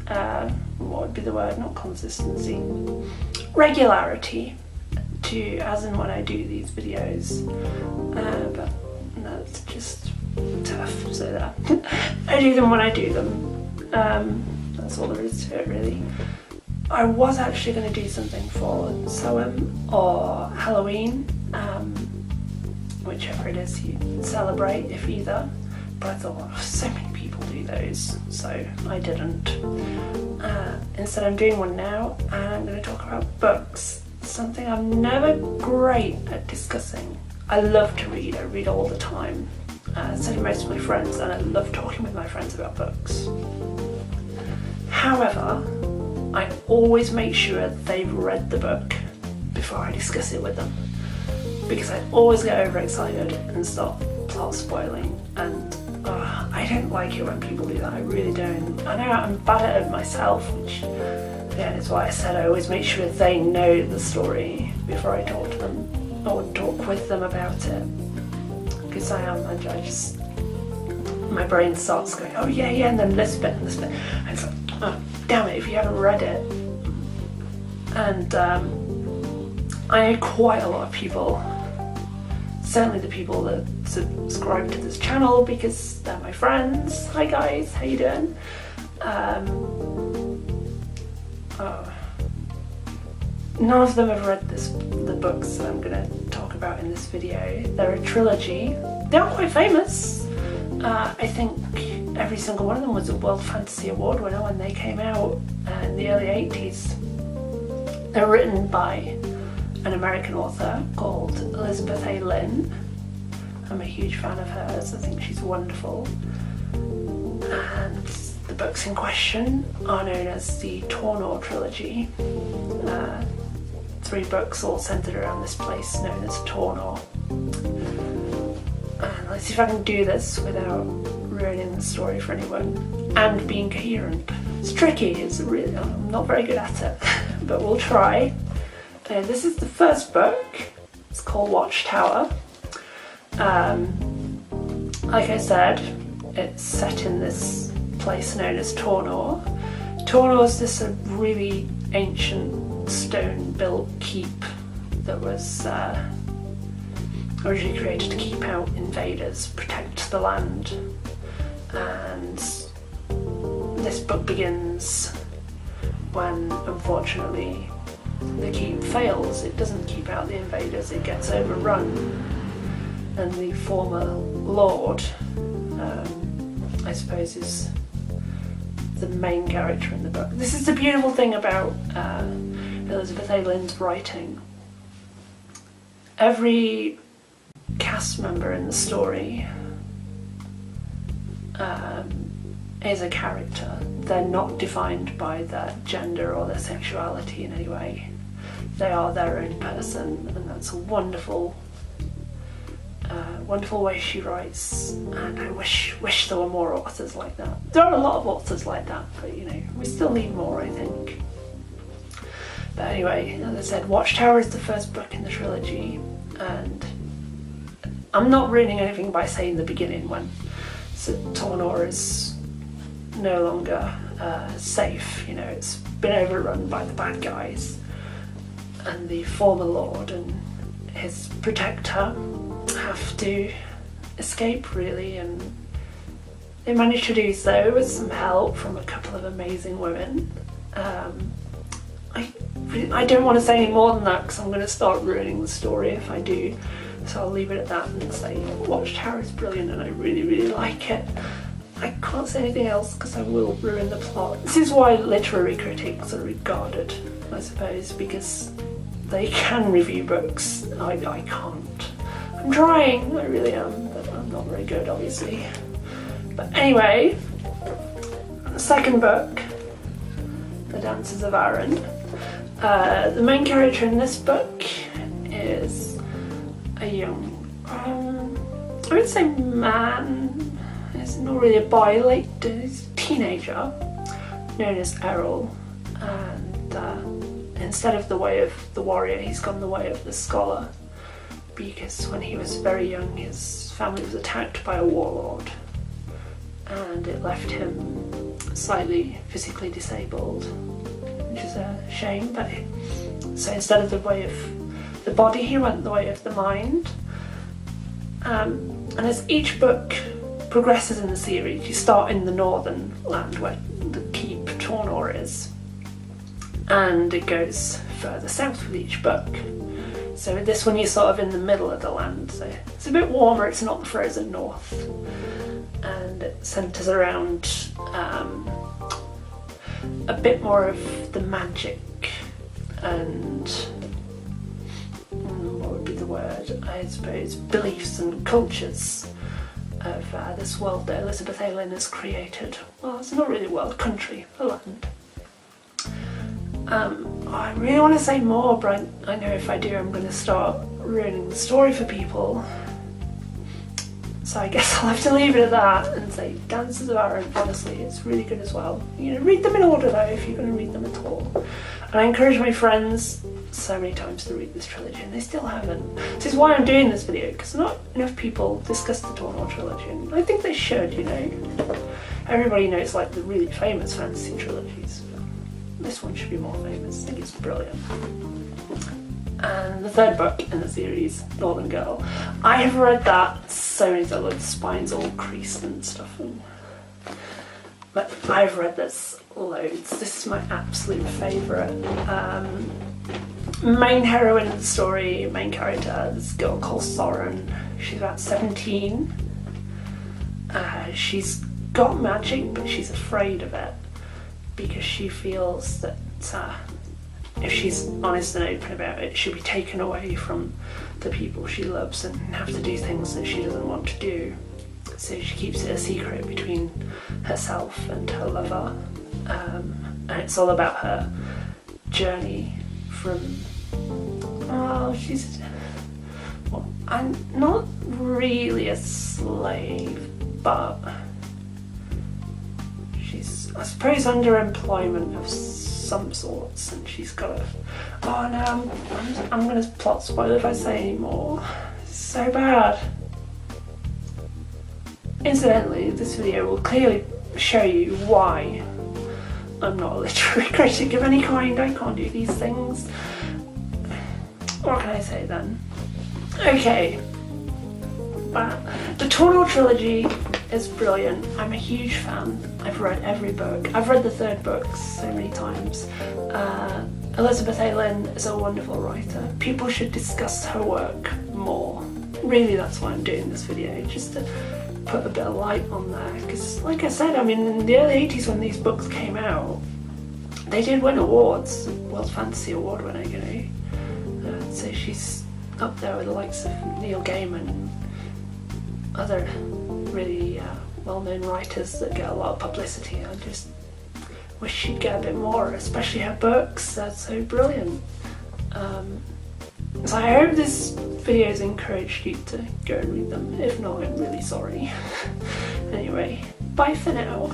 what would be the word, not consistency, regularity to as and when I do these videos, but that's just tough, so that I do them when I do them. That's all there is to it, really. I was actually going to do something for Samhain or Halloween, whichever it is you celebrate, if either, but I thought, oh, so many people do those, so I didn't. Instead I'm doing one now, and I'm going to talk about books, something I'm never great at discussing. I love to read, I read all the time, so do most of my friends, and I love talking with my friends about books. However, I always make sure they've read the book before I discuss it with them, because I always get overexcited and start plot spoiling, and I don't like it when people do that, I really don't. I know I'm bad at it myself, which again is why I said I always make sure they know the story before I talk to them or talk with them about it, because I just, my brain starts going, oh yeah, and then this bit and this bit, and it's like, oh damn it, if you haven't read it. And I know quite a lot of people, certainly the people that subscribe to this channel because they're my friends. Hi guys, how you doing? None of them have read the books that I'm going to talk about in this video. They're a trilogy. They're quite famous. I think every single one of them was a World Fantasy Award winner when they came out in the early 80s. They're written by an American author called Elizabeth A. Lynn. I'm a huge fan of hers, I think she's wonderful. And the books in question are known as the Tornor Trilogy. 3 books all centred around this place known as Tornor. And let's see if I can do this without ruining the story for anyone and being coherent. It's tricky, I'm not very good at it, but we'll try. This is the first book. It's called Watchtower. Like I said, it's set in this place known as Tornor. Tornor is this really ancient stone-built keep that was originally created to keep out invaders, protect the land. And this book begins when, unfortunately, the keep fails. It doesn't keep out the invaders, it gets overrun, and the former lord, I suppose, is the main character in the book. This is the beautiful thing about Elizabeth A. Lynn's writing. Every cast member in the story is a character. They're not defined by their gender or their sexuality in any way. They are their own person, and that's a wonderful way she writes, and I wish there were more authors like that. There are a lot of authors like that, but you know, we still need more, I think. But anyway, as I said, Watchtower is the first book in the trilogy, and I'm not ruining anything by saying the beginning when Tornor is no longer safe. You know, it's been overrun by the bad guys, and the former lord and his protector have to escape, really, and they manage to do so with some help from a couple of amazing women. I don't want to say any more than that because I'm going to start ruining the story if I do, so I'll leave it at that and say Watchtower is brilliant and I really like it. I can't say anything else because I will ruin the plot. This is why literary critics are regarded, I suppose, because they can review books. I can't. I'm trying, I really am, but I'm not very good, obviously. But anyway, the second book, The Dances of Aaron. The main character in this book is a young, I would say man, he's not really a boy, he's a teenager, known as Errol, and instead of the way of the warrior, he's gone the way of the scholar, because when he was very young, his family was attacked by a warlord, and it left him slightly physically disabled, which is a shame, but so instead of the way of the body, he went the way of the mind. And as each book progresses in the series, you start in the northern land where the keep Tornor is, and it goes further south with each book. So with this one you're sort of in the middle of the land, so it's a bit warmer, it's not the frozen north, and it centres around a bit more of the magic and what would be the word, I suppose, beliefs and cultures of this world that Elizabeth Allen has created. Well, it's not really a world, country, a land. I really want to say more, but I know if I do I'm going to start ruining the story for people. So I guess I'll have to leave it at that and say Dances of Aaron, honestly, it's really good as well. You know, read them in order though, if you're going to read them at all. And I encourage my friends so many times to read this trilogy, and they still haven't. This is why I'm doing this video, because not enough people discuss the Tornor trilogy, and I think they should, you know. Everybody knows like the really famous fantasy trilogies, but this one should be more famous. I think it's brilliant. And the third book in the series, Northern Girl, I have read that so many times, like the spine's all creased and stuff. But I've read this loads. This is my absolute favourite. Main heroine of the story, main character, this girl called Soren. She's about 17. She's got magic, but she's afraid of it because she feels that if she's honest and open about it, she'll be taken away from the people she loves and have to do things that she doesn't want to do. So she keeps it a secret between herself and her lover. And it's all about her journey from, I'm not really a slave, but she's, I suppose, underemployment of some sorts, and she's got a, oh no, I'm gonna plot spoil if I say any more. It's so bad. Incidentally, this video will clearly show you why I'm not a literary critic of any kind. I can't do these things. What can I say then? Okay, but the Tornor trilogy is brilliant. I'm a huge fan. I've read every book. I've read the third book so many times. Elizabeth Allen is a wonderful writer. People should discuss her work more. Really, that's why I'm doing this video, just to put a bit of light on there. Because like I said, I mean, in the early 80s when these books came out, they did win awards, World Fantasy Award winner, you know. So she's up there with the likes of Neil Gaiman and other really well-known writers that get a lot of publicity. I just wish she'd get a bit more, especially her books. They're so brilliant. So I hope this video has encouraged you to go and read them. If not, I'm really sorry. Anyway, bye for now.